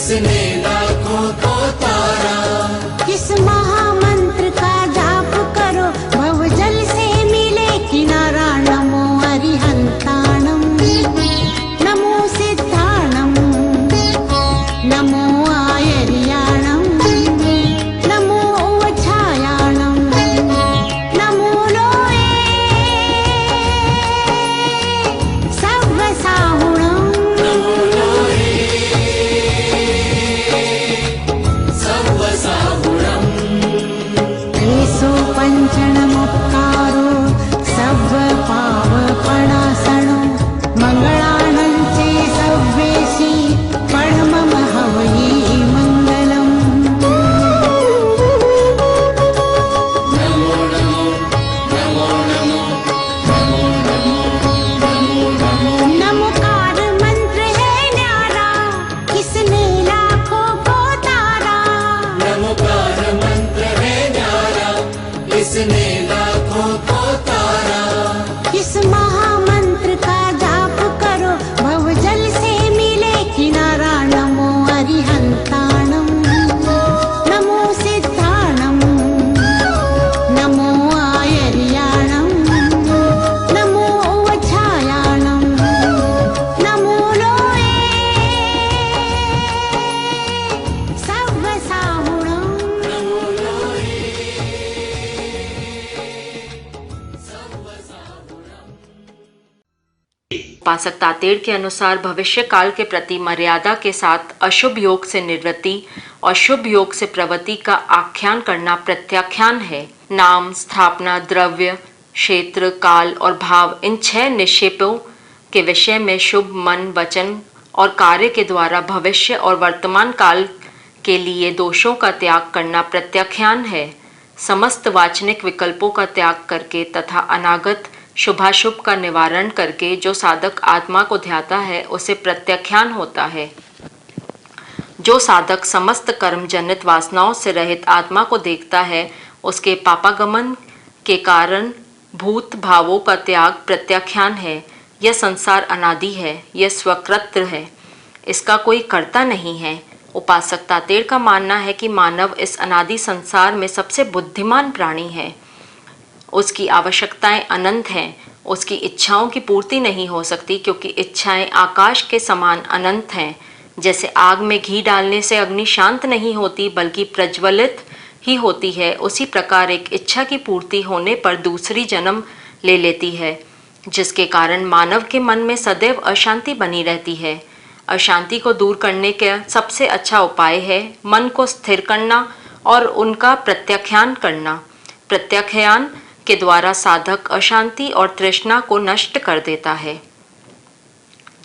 इसने लाखों को तारा। किस महामंत्र का जाप करो, भवजल से मिले किनारा। नमो अरिहंताणं, नमो सिद्धाणं, नमो आयर्याणं, नमो उवछायाणं, नमो लोये सव्वसाहुणं। नमो लोये सव्वसाहुणम्। एषो पञ्चणमुक्तारो सव्वपावपणासनो, मङ्गलानं चे सव्वेशी परमं हवये मङ्गलम्। नमो नमो नमो नमो नमो नमो नमो नमो। नमोकार मंत्र है न्यारा, किसने लाखों को तारा। नमोकार मंत्र है न्यारा, इसने लाखों को तारा। किस महामंत्र का जाप करो, भवजल से मिले किनारा। नमो अरिहंताणं, नमो सिद्धाणं, नमो आयर्याणं, नमो उवछायाणं, नमो लोये सव्वसाहुणं। नमो लोये सव्वसाहुणम्। उपासक तातेड़ के अनुसार भविष्य काल के प्रति मर्यादा के साथ अशुभ योग से निवृत्ति और शुभ योग से प्रवृत्ति का आख्यान करना प्रत्याख्यान है। नाम, स्थापना, द्रव्य, क्षेत्र, काल और भाव, इन 6 निक्षेपों के विषय में शुभ मन, वचन और कार्य के द्वारा भविष्य और वर्तमान काल के लिए दोषों का त्याग करना प्रत्याख्यान है। समस्त वाचनिक विकल्पों का त्याग करके तथा अनागत शुभाशुभ का निवारण करके जो साधक आत्मा को ध्याता है उसे प्रत्याख्यान होता है। जो साधक समस्त कर्म जनित वासनाओं से रहित आत्मा को देखता है उसके पापागमन के कारण भूत भावों का त्याग प्रत्याख्यान है। यह संसार अनादि है, यह स्वकृत्र है, इसका कोई कर्ता नहीं है। उपासक तातेड़ का मानना है कि मानव इस अनादि संसार में सबसे बुद्धिमान प्राणी है। उसकी आवश्यकताएं अनंत हैं, उसकी इच्छाओं की पूर्ति नहीं हो सकती क्योंकि इच्छाएं आकाश के समान अनंत हैं। जैसे आग में घी डालने से अग्नि शांत नहीं होती बल्कि प्रज्वलित ही होती है, उसी प्रकार एक इच्छा की पूर्ति होने पर दूसरी जन्म ले लेती है, जिसके कारण मानव के मन में सदैव अशांति बनी रहती है। अशांति को दूर करने का सबसे अच्छा उपाय है मन को स्थिर करना और उनका प्रत्याख्यान करना। प्रत्याख्यान के द्वारा साधक अशांति और तृष्णा को नष्ट कर देता है।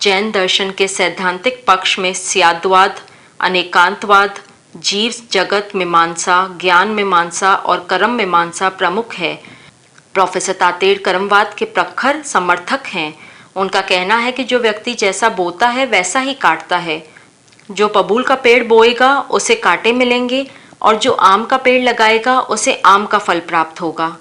जैन दर्शन के सैद्धांतिक पक्ष में स्याद्वाद, अनेकांतवाद, जीव जगत मीमांसा, ज्ञान मीमांसा और कर्म मीमांसा प्रमुख है। प्रोफेसर तातेड़ कर्मवाद के प्रखर समर्थक हैं। उनका कहना है कि जो व्यक्ति जैसा बोता है वैसा ही काटता है। जो बबूल का पेड़ बोएगा उसे कांटे मिलेंगे और जो आम का पेड़ लगाएगा उसे आम का फल प्राप्त होगा।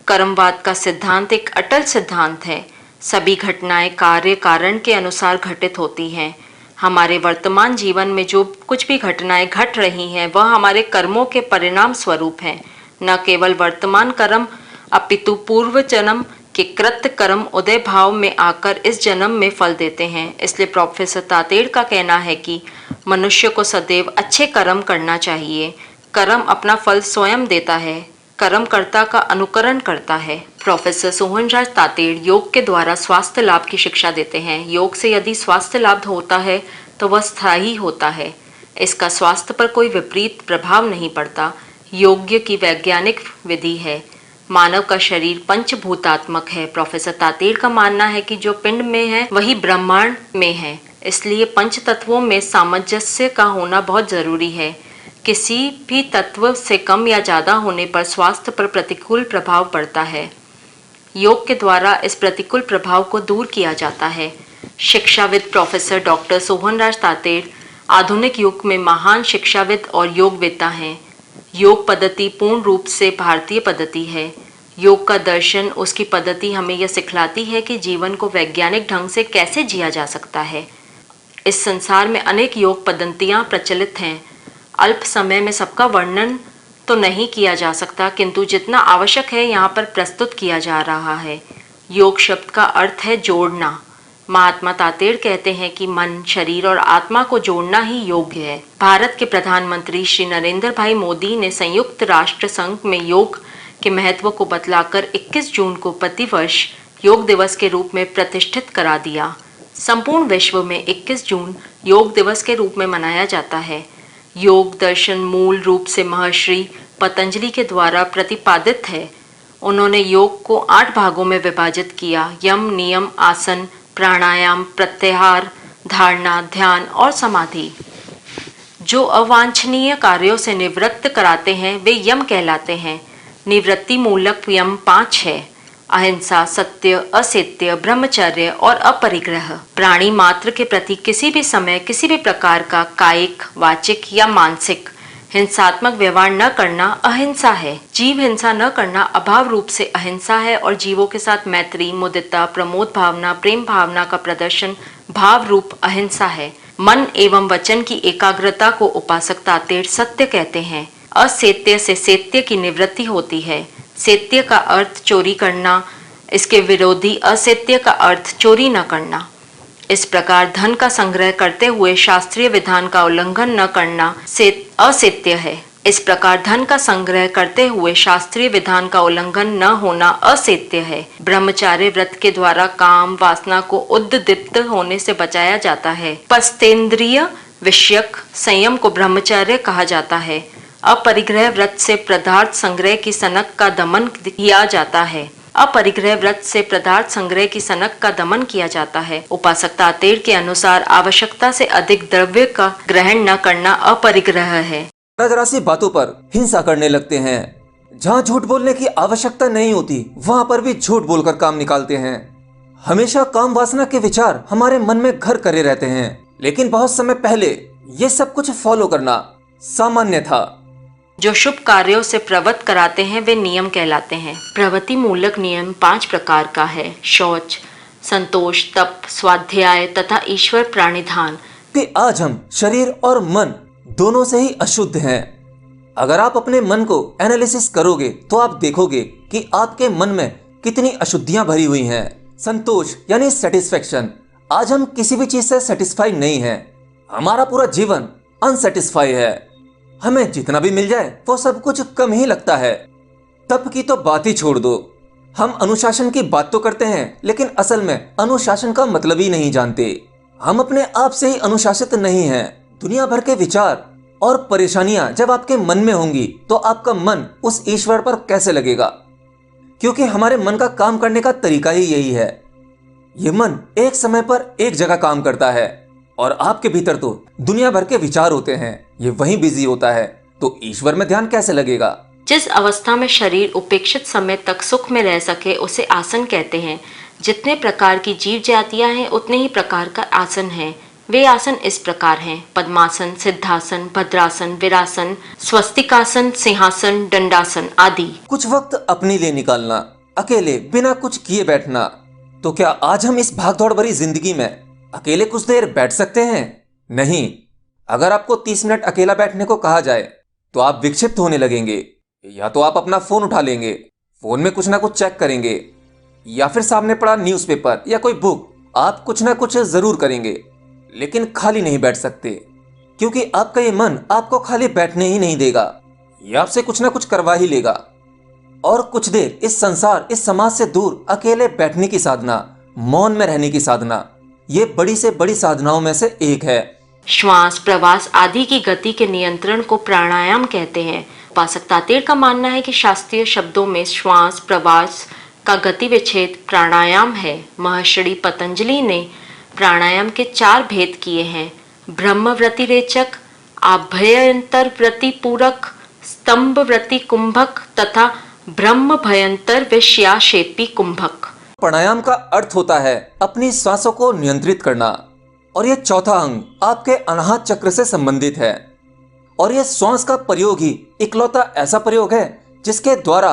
कर्मवाद का सिद्धांत एक अटल सिद्धांत है। सभी घटनाएं कार्य कारण के अनुसार घटित होती हैं। हमारे वर्तमान जीवन में जो कुछ भी घटनाएं घट रही हैं वह हमारे कर्मों के परिणाम स्वरूप हैं। न केवल वर्तमान कर्म अपितु पूर्व जन्म के कृत कर्म उदय भाव में आकर इस जन्म में फल देते हैं। इसलिए प्रोफेसर तातेड़ का कहना है कि मनुष्य को सदैव अच्छे कर्म करना चाहिए। कर्म अपना फल स्वयं देता है, कर्मकर्ता का अनुकरण करता है। प्रोफेसर सोहनराज तातेड़ योग के द्वारा स्वास्थ्य लाभ की शिक्षा देते हैं। योग से यदि स्वास्थ्य लाभ होता है तो वह स्थायी होता है, इसका स्वास्थ्य पर कोई विपरीत प्रभाव नहीं पड़ता। योग्य की वैज्ञानिक विधि है। मानव का शरीर पंचभूतात्मक है। प्रोफेसर तातेड़ का मानना है कि जो पिंड में है वही ब्रह्मांड में है, इसलिए पंच तत्वों में सामंजस्य का होना बहुत जरूरी है। किसी भी तत्व से कम या ज़्यादा होने पर स्वास्थ्य पर प्रतिकूल प्रभाव पड़ता है। योग के द्वारा इस प्रतिकूल प्रभाव को दूर किया जाता है। शिक्षाविद प्रोफेसर डॉक्टर सोहनराज तातेड़ आधुनिक युग में महान शिक्षाविद और योगवेत्ता हैं। योग पद्धति पूर्ण रूप से भारतीय पद्धति है। योग का दर्शन, उसकी पद्धति हमें यह सिखलाती है कि जीवन को वैज्ञानिक ढंग से कैसे जिया जा सकता है। इस संसार में अनेक योग पद्धतियां प्रचलित हैं। अल्प समय में सबका वर्णन तो नहीं किया जा सकता, किंतु जितना आवश्यक है यहाँ पर प्रस्तुत किया जा रहा है। योग शब्द का अर्थ है जोड़ना। महात्मा तातेड़ कहते हैं कि मन, शरीर और आत्मा को जोड़ना ही योग है। भारत के प्रधानमंत्री श्री नरेंद्र भाई मोदी ने संयुक्त राष्ट्र संघ में योग के महत्व को बतलाकर 21 जून को प्रतिवर्ष योग दिवस के रूप में प्रतिष्ठित करा दिया। संपूर्ण विश्व में 21 जून योग दिवस के रूप में मनाया जाता है। योग दर्शन मूल रूप से महर्षि पतंजलि के द्वारा प्रतिपादित है। उन्होंने योग को 8 भागों में विभाजित किया: यम, नियम, आसन, प्राणायाम, प्रत्याहार, धारणा, ध्यान और समाधि। जो अवांछनीय कार्यों से निवृत्त कराते हैं वे यम कहलाते हैं। निवृत्ति मूलक यम 5 है: अहिंसा, सत्य, असत्य, ब्रह्मचर्य और अपरिग्रह। प्राणी मात्र के प्रति किसी भी समय किसी भी प्रकार का कायिक, वाचिक या मानसिक हिंसात्मक व्यवहार न करना अहिंसा है। जीव हिंसा न करना अभाव रूप से अहिंसा है और जीवों के साथ मैत्री, मुदिता, प्रमोद भावना, प्रेम भावना का प्रदर्शन भाव रूप अहिंसा है। मन एवं वचन की एकाग्रता को उपासक तातेड़ सत्य कहते हैं। असत्य से सत्य की निवृत्ति होती है। सत्य का अर्थ चोरी करना, इसके विरोधी असत्य का अर्थ चोरी न करना। इस प्रकार धन का संग्रह करते हुए शास्त्रीय विधान का उल्लंघन न करना असत्य है। इस प्रकार धन का संग्रह करते हुए शास्त्रीय विधान का उल्लंघन न होना असत्य है। ब्रह्मचार्य व्रत के द्वारा काम वासना को उद्दीप्त होने से बचाया जाता है। पस्तेंद्रिय विषयक संयम को ब्रह्मचर्य कहा जाता है। अपरिग्रह व्रत से पदार्थ संग्रह की सनक का दमन किया जाता है। अपरिग्रह व्रत से पदार्थ संग्रह की सनक का दमन किया जाता है। उपासक तातेड़ के अनुसार आवश्यकता से अधिक द्रव्य का ग्रहण न करना अपरिग्रह है। जरा सी बातों पर हिंसा करने लगते हैं। जहाँ झूठ बोलने की आवश्यकता नहीं होती वहाँ पर भी झूठ बोलकर काम निकालते हैं। हमेशा काम वासना के विचार हमारे मन में घर करे रहते हैं, लेकिन बहुत समय पहले ये सब कुछ फॉलो करना सामान्य था। जो शुभ कार्यों से प्रवृत्त कराते हैं वे नियम कहलाते हैं। प्रवृत्ति मूलक नियम 5 प्रकार का है: शौच, संतोष, तप, स्वाध्याय तथा ईश्वर प्राणिधान। कि आज हम शरीर और मन दोनों से ही अशुद्ध हैं। अगर आप अपने मन को एनालिसिस करोगे तो आप देखोगे कि आपके मन में कितनी अशुद्धियां भरी हुई हैं। संतोष यानी सेटिस्फेक्शन। आज हम किसी भी चीज से सेटिस्फाई नहीं है। हमारा पूरा जीवन अनसेटिस्फाई है। हमें जितना भी मिल जाए वो सब कुछ कम ही लगता है। तप की तो बात ही छोड़ दो। हम अनुशासन की बात तो करते हैं, लेकिन असल में अनुशासन का मतलब ही नहीं जानते। हम अपने आप से ही अनुशासित नहीं हैं। दुनिया भर के विचार और परेशानियां जब आपके मन में होंगी तो आपका मन उस ईश्वर पर कैसे लगेगा? क्योंकि हमारे मन का काम करने का तरीका ही यही है। ये मन एक समय पर एक जगह काम करता है और आपके भीतर तो दुनिया भर के विचार होते हैं। ये वहीं बिजी होता है, तो ईश्वर में ध्यान कैसे लगेगा? जिस अवस्था में शरीर उपेक्षित समय तक सुख में रह सके उसे आसन कहते हैं। जितने प्रकार की जीव जातियां हैं उतने ही प्रकार का आसन है। वे आसन इस प्रकार हैं: पद्मासन, सिद्धासन, भद्रासन, वीरासन, स्वस्तिकासन, सिंहासन, दंडासन आदि। कुछ वक्त अपने लिए निकालना, अकेले बिना कुछ किए बैठना। तो क्या आज हम इस भागदौड़ भरी जिंदगी में अकेले कुछ देर बैठ सकते हैं? नहीं। अगर आपको 30 मिनट अकेला बैठने को कहा जाए तो आप विक्षिप्त होने लगेंगे। या तो आप अपना फोन उठा लेंगे, फोन में कुछ ना कुछ चेक करेंगे, या फिर सामने पड़ा न्यूज़पेपर या कोई बुक आप कुछ ना कुछ जरूर करेंगे, लेकिन खाली नहीं बैठ सकते। क्योंकि आपका ये मन आपको खाली बैठने ही नहीं देगा, ये आपसे कुछ ना कुछ करवा ही लेगा। और कुछ देर इस संसार, इस समाज से दूर अकेले बैठने की साधना, मौन में रहने की साधना, ये बड़ी से बड़ी साधनाओं में से एक है। श्वास, प्रवास आदि की गति के नियंत्रण को प्राणायाम कहते हैं। उपासक तातेड़ का मानना है कि शास्त्रीय शब्दों में श्वास प्रवास का गति विच्छेद प्राणायाम है। महर्षि पतंजलि ने प्राणायाम के 4 भेद किए हैं: ब्रह्म व्रति रेचक, आभ्यंतर व्रति पूरक, स्तंभ व्रति कुंभक तथा ब्रह्म भयंतर विषयाशेपी कुंभक। प्राणायाम का अर्थ होता है अपनी सांसों को नियंत्रित करना, और यह चौथा अंग आपके अनाहत चक्र से संबंधित है। और यह श्वास का प्रयोग ही इकलौता ऐसा प्रयोग है जिसके द्वारा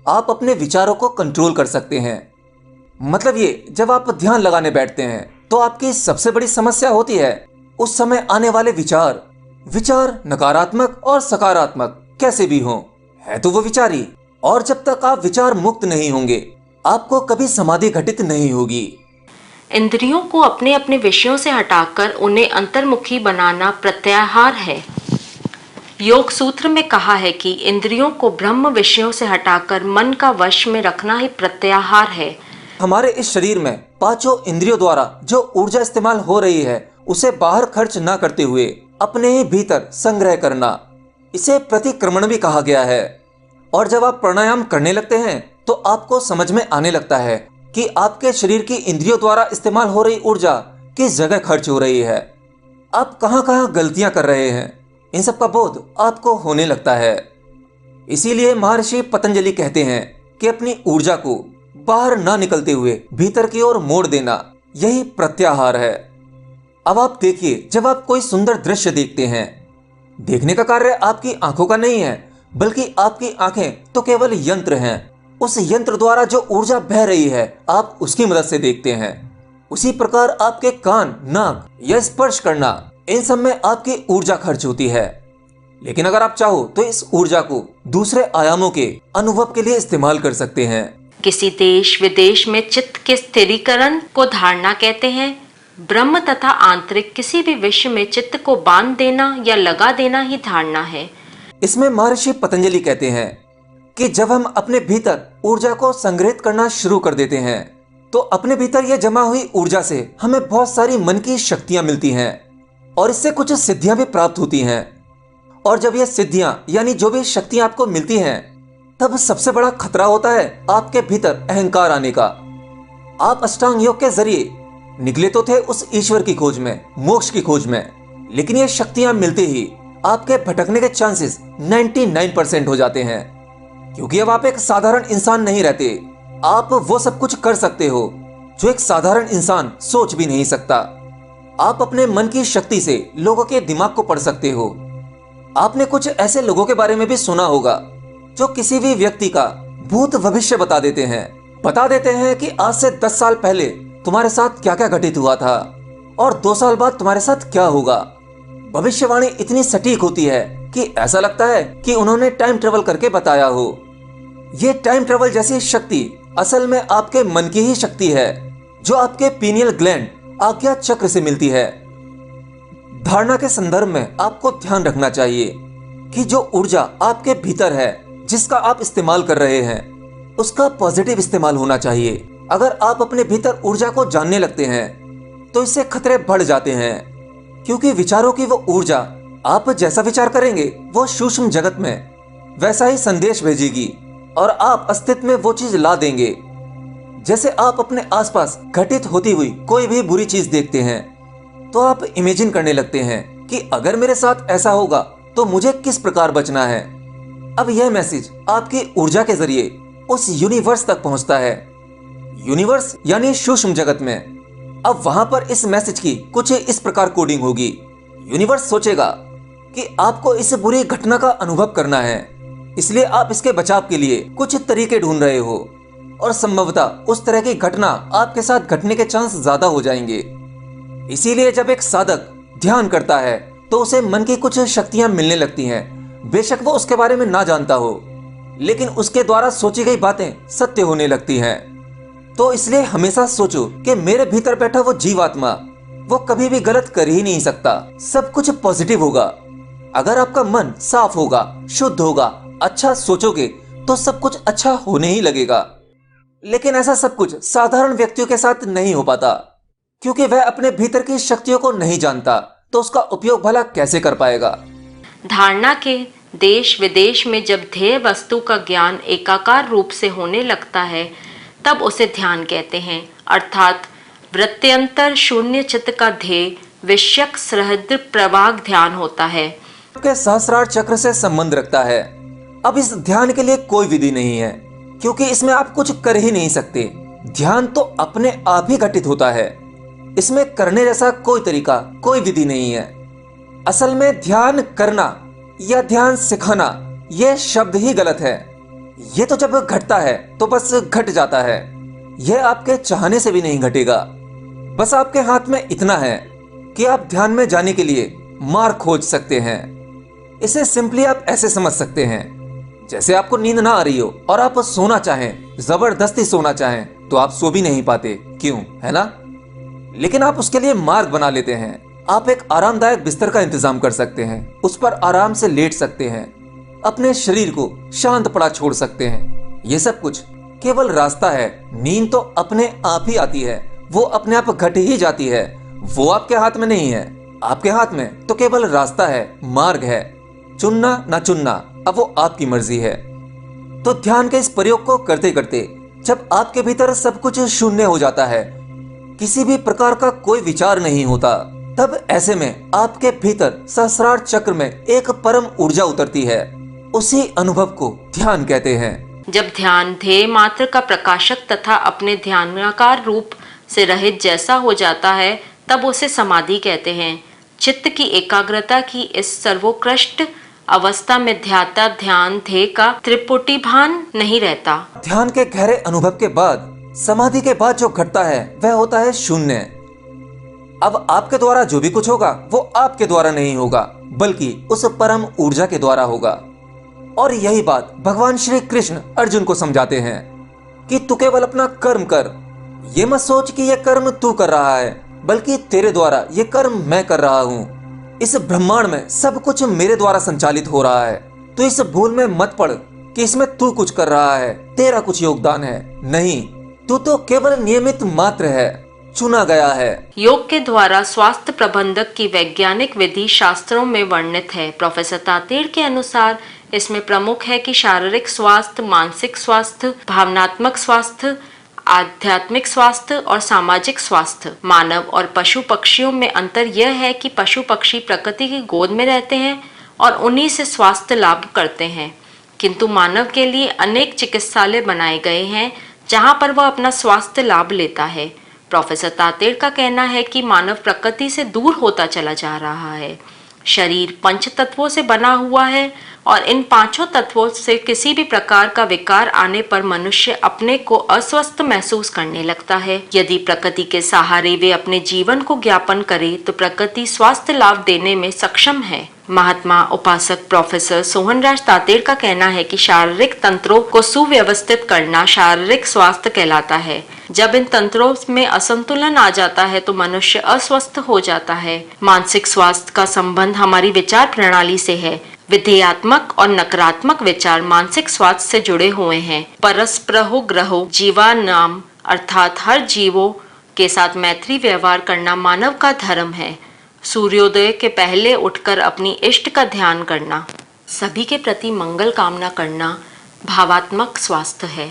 आप अपने विचारों को कंट्रोल कर सकते हैं। मतलब ये, जब आप ध्यान लगाने बैठते हैं तो आपकी सबसे बड़ी समस्या होती है उस समय आने वाले विचार नकारात्मक और सकारात्मक कैसे भी हों, है तो वो विचार ही। और जब तक आप विचार मुक्त नहीं होंगे, आपको कभी समाधि घटित नहीं होगी। इंद्रियों को अपने अपने विषयों से हटाकर उन्हें अंतर्मुखी बनाना प्रत्याहार है। योग सूत्र में कहा है कि इंद्रियों को ब्रह्म विषयों से हटाकर मन का वश में रखना ही प्रत्याहार है। हमारे इस शरीर में पांचों इंद्रियों द्वारा जो ऊर्जा इस्तेमाल हो रही है, उसे बाहर खर्च ना करते हुए अपने ही भीतर संग्रह करना, इसे प्रतिक्रमण भी कहा गया है। और जब आप प्राणायाम करने लगते हैं तो आपको समझ में आने लगता है कि आपके शरीर की इंद्रियों द्वारा इस्तेमाल हो रही ऊर्जा किस जगह खर्च हो रही है, आप कहां कहां गलतियां कर रहे हैं, इन सब का बोध आपको होने लगता है। इसीलिए महर्षि पतंजलि कहते हैं कि अपनी ऊर्जा को बाहर ना निकलते हुए भीतर की ओर मोड़ देना, यही प्रत्याहार है। अब आप देखिए, जब आप कोई सुंदर दृश्य देखते हैं, देखने का कार्य आपकी आंखों का नहीं है, बल्कि आपकी आंखें तो केवल यंत्र हैं। उस यंत्र द्वारा जो ऊर्जा बह रही है, आप उसकी मदद से देखते हैं। उसी प्रकार आपके कान, नाक या स्पर्श करना, इन सब में आपकी ऊर्जा खर्च होती है। लेकिन अगर आप चाहो तो इस ऊर्जा को दूसरे आयामों के अनुभव के लिए इस्तेमाल कर सकते हैं। किसी देश विदेश में चित्त के स्थिरीकरण को धारणा कहते हैं। ब्रह्म तथा आंतरिक किसी भी विषय में चित्त को बांध देना या लगा देना ही धारणा है। इसमें महर्षि पतंजलि कहते हैं कि जब हम अपने भीतर ऊर्जा को संग्रहित करना शुरू कर देते हैं, तो अपने भीतर यह जमा हुई ऊर्जा से हमें बहुत सारी मन की शक्तियां मिलती हैं और इससे कुछ सिद्धियां भी प्राप्त होती हैं। और जब ये सिद्धियां यानी जो भी शक्तियां आपको मिलती हैं, तब सबसे बड़ा खतरा होता है आपके भीतर अहंकार आने का। आप अष्टांग योग के जरिए निकले तो थे उस ईश्वर की खोज में, मोक्ष की खोज में, लेकिन ये शक्तियां मिलते ही आपके भटकने के चांसेस 99% हो जाते हैं, क्योंकि अब आप एक साधारण इंसान नहीं रहते। आप वो सब कुछ कर सकते हो जो एक साधारण इंसान सोच भी नहीं सकता। आप अपने मन की शक्ति से लोगों के दिमाग को पढ़ सकते हो। आपने कुछ ऐसे लोगों के बारे में भी सुना होगा जो किसी भी व्यक्ति का भूत भविष्य बता देते हैं कि आज से 10 साल पहले तुम्हारे साथ क्या क्या घटित हुआ था और 2 साल बाद तुम्हारे साथ क्या होगा। भविष्यवाणी इतनी सटीक होती है कि ऐसा लगता है कि उन्होंने टाइम ट्रेवल करके बताया हो। ये टाइम ट्रेवल जैसी शक्ति असल में आपके मन की ही शक्ति है, जो आपके पीनियल ग्लैंड आज्ञा चक्र से मिलती है। धारणा के संदर्भ में आपको ध्यान रखना चाहिए कि जो ऊर्जा आपके भीतर है, जिसका आप इस्तेमाल कर रहे हैं, उसका पॉजिटिव इस्तेमाल होना चाहिए। अगर आप अपने भीतर ऊर्जा को जानने लगते हैं तो इससे खतरे बढ़ जाते हैं, क्योंकि विचारों की वो ऊर्जा आप जैसा विचार करेंगे वो सूक्ष्म जगत में वैसा ही संदेश भेजेगी और आप अस्तित्व में वो चीज ला देंगे। जैसे आप अपने आसपास घटित होती हुई कोई भी बुरी चीज देखते हैं तो आप इमेजिन करने लगते हैं कि अगर मेरे साथ ऐसा होगा तो मुझे किस प्रकार बचना है। अब यह मैसेज आपकी ऊर्जा के जरिए उस यूनिवर्स तक पहुंचता है। यूनिवर्स यानी सूक्ष्म जगत में। अब वहां पर इस मैसेज की कुछ इस प्रकार कोडिंग होगी। यूनिवर्स सोचेगा कि आपको इस बुरी घटना का अनुभव करना है, इसलिए आप इसके बचाव के लिए कुछ तरीके ढूंढ रहे हो और संभवतः उस तरह की घटना आपके साथ घटने के चांस ज्यादा हो जाएंगे। इसीलिए जब एक साधक ध्यान करता है तो उसे मन की कुछ शक्तियां मिलने लगती हैं। बेशक वो उसके बारे में ना जानता हो, लेकिन उसके द्वारा सोची गई बातें सत्य होने लगती हैं। तो इसलिए हमेशा सोचो कि मेरे भीतर बैठा वो जीवात्मा, वो कभी भी गलत कर ही नहीं सकता। सब कुछ पॉजिटिव होगा। अगर आपका मन साफ होगा, शुद्ध होगा, अच्छा सोचोगे तो सब कुछ अच्छा होने ही लगेगा। लेकिन ऐसा सब कुछ साधारण व्यक्तियों के साथ नहीं हो पाता, क्योंकि वह अपने भीतर की शक्तियों को नहीं जानता, तो उसका उपयोग भला कैसे कर पाएगा। धारणा के देश विदेश में जब ध्येय वस्तु का ज्ञान एकाकार रूप से होने लगता है, तब उसे ध्यान कहते हैं, अर्थात वृत्त्यंतर शून्य चित्त का ध्येय विषयक सहृद प्रवाह ध्यान होता है। के सहस्रार चक्र से संबंध रखता है। अब इस ध्यान के लिए कोई विधि नहीं है, क्योंकि इसमें आप कुछ कर ही नहीं सकते। ध्यान तो अपने आप ही घटित होता है। इसमें करने जैसा कोई तरीका, कोई विधि नहीं है। असल में ध्यान करना या ध्यान सिखाना, यह शब्द ही गलत है। ये तो जब घटता है तो बस घट जाता है। यह आपके चाहने से भी नहीं घटेगा। बस आपके हाथ में इतना है कि आप ध्यान में जाने के लिए मार्ग खोज सकते हैं। इसे सिंपली आप ऐसे समझ सकते हैं, जैसे आपको नींद ना आ रही हो और आप सोना चाहें, जबरदस्ती सोना चाहें, तो आप सो भी नहीं पाते, क्यों, है ना? लेकिन आप उसके लिए मार्ग बना लेते हैं। आप एक आरामदायक बिस्तर का इंतजाम कर सकते हैं, उस पर आराम से लेट सकते हैं, अपने शरीर को शांत पड़ा छोड़ सकते हैं। ये सब कुछ केवल रास्ता है। नींद तो अपने आप ही आती है, वो अपने आप घट ही जाती है, वो आपके हाथ में नहीं है। आपके हाथ में तो केवल रास्ता है, मार्ग है। चुनना ना चुनना अब वो आपकी मर्जी है। तो ध्यान के इस प्रयोग को करते करते जब आपके भीतर सब कुछ शून्य हो जाता है, किसी भी प्रकार का कोई विचार नहीं होता, तब ऐसे में आपके भीतर सहस्रार चक्र में एक परम ऊर्जा उतरती है। उसी अनुभव को ध्यान कहते हैं। जब ध्यान ध्येय मात्र का प्रकाशक तथा अपने ध्यानाकार रूप से रहित जैसा हो जाता है, तब उसे समाधि कहते हैं। चित्त की एकाग्रता की इस सर्वोत्कृष्ट अवस्था में ध्याता ध्यान ध्येय का त्रिपुटी भान नहीं रहता। ध्यान के गहरे अनुभव के बाद, समाधि के बाद जो घटता है वह होता है शून्य। अब आपके द्वारा जो भी कुछ होगा वो आपके द्वारा नहीं होगा, बल्कि उस परम ऊर्जा के द्वारा होगा। और यही बात भगवान श्री कृष्ण अर्जुन को समझाते हैं कि तू केवल अपना कर्म कर। ये मत सोच कि यह कर्म तू कर रहा है, बल्कि तेरे द्वारा ये कर्म मैं कर रहा हूँ। इस ब्रह्मांड में सब कुछ मेरे द्वारा संचालित हो रहा है। तो इस भूल में मत पड़ कि इसमें तू कुछ कर रहा है, तेरा कुछ योगदान है। नहीं, तू तो केवल नियमित मात्र है, चुना गया है। योग के द्वारा स्वास्थ्य प्रबंधक की वैज्ञानिक विधि शास्त्रों में वर्णित है। प्रोफेसर तातेड़ के अनुसार इसमें प्रमुख है कि शारीरिक स्वास्थ्य, मानसिक स्वास्थ्य, भावनात्मक स्वास्थ्य, आध्यात्मिक स्वास्थ्य और सामाजिक स्वास्थ्य। मानव और पशु पक्षियों में अंतर यह है कि पशु पक्षी प्रकृति की गोद में रहते हैं और उन्हीं से स्वास्थ्य लाभ करते हैं, किंतु मानव के लिए अनेक चिकित्सालय बनाए गए हैं जहां पर वह अपना स्वास्थ्य लाभ लेता है। प्रोफेसर तातेड़ का कहना है कि मानव प्रकृति से दूर होता चला जा रहा है। शरीर पंच तत्वों से बना हुआ है और इन पांचों तत्वों से किसी भी प्रकार का विकार आने पर मनुष्य अपने को अस्वस्थ महसूस करने लगता है। यदि प्रकृति के सहारे वे अपने जीवन को ज्ञापन करे तो प्रकृति स्वास्थ्य लाभ देने में सक्षम है। महात्मा उपासक प्रोफेसर सोहनराज तातेड़ का कहना है कि शारीरिक तंत्रों को सुव्यवस्थित करना शारीरिक स्वास्थ्य कहलाता है। जब इन तंत्रों में असंतुलन आ जाता है तो मनुष्य अस्वस्थ हो जाता है। मानसिक स्वास्थ्य का संबंध हमारी विचार प्रणाली से है। विधेयात्मक और नकारात्मक विचार मानसिक स्वास्थ्य से जुड़े हुए हैं। परस्परहो ग्रहो जीवा नाम अर्थात हर जीवों के साथ मैत्री व्यवहार करना मानव का धर्म है। सूर्योदय के पहले उठकर अपनी इष्ट का ध्यान करना, सभी के प्रति मंगल कामना करना भावात्मक स्वास्थ्य है।